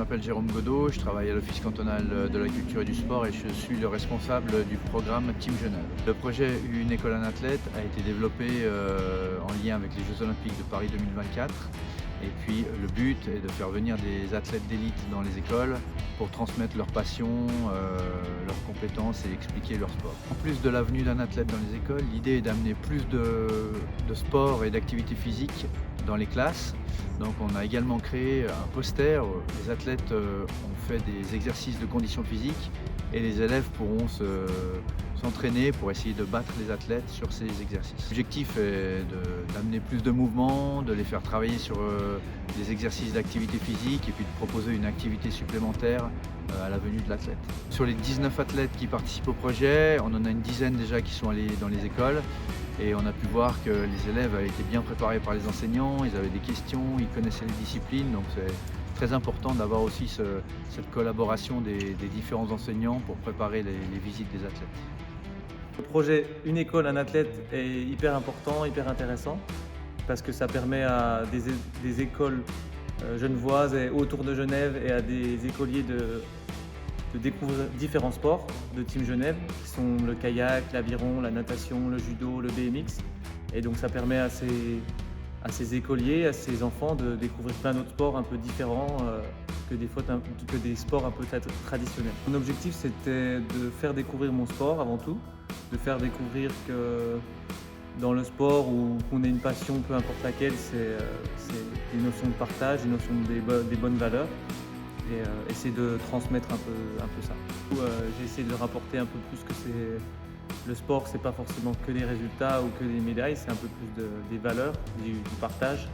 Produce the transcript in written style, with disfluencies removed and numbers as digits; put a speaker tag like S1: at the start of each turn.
S1: m'appelle Jérôme Godot, je travaille à l'Office cantonal de la culture et du sport et je suis le responsable du programme Team Genève. Le projet Une école un athlète a été développé en lien avec les Jeux Olympiques de Paris 2024. Et puis le but est de faire venir des athlètes d'élite dans les écoles pour transmettre leur passion, leurs compétences et expliquer leur sport. En plus de la venue d'un athlète dans les écoles, l'idée est d'amener plus de sport et d'activité physique dans les classes. Donc on a également créé un poster. Les athlètes ont fait des exercices de condition physique et les élèves pourront s'entraîner pour essayer de battre les athlètes sur ces exercices. L'objectif est d'amener plus de mouvement, de les faire travailler sur des exercices d'activité physique et puis de proposer une activité supplémentaire à la venue de l'athlète. Sur les 19 athlètes qui participent au projet, on en a une dizaine déjà qui sont allés dans les écoles et on a pu voir que les élèves avaient été bien préparés par les enseignants, ils avaient des questions, ils connaissaient les disciplines, donc c'est très important d'avoir aussi cette collaboration des différents enseignants pour préparer les visites des athlètes.
S2: Le projet Une école, un athlète est hyper important, hyper intéressant parce que ça permet à des écoles genevoises et autour de Genève et à des écoliers de découvrir différents sports de Team Genève qui sont le kayak, l'aviron, la natation, le judo, le BMX. Et donc ça permet à ces écoliers, à ces enfants de découvrir plein d'autres sports un peu différents que des sports un peu traditionnels. Mon objectif c'était de faire découvrir mon sport avant tout, de faire découvrir que dans le sport ou qu'on ait une passion, peu importe laquelle, c'est des notions de partage, des notions des bonnes valeurs et essayer de transmettre un peu ça. J'ai essayé de leur apporter un peu plus que le sport, c'est pas forcément que des résultats ou que des médailles, c'est un peu plus des valeurs, du partage.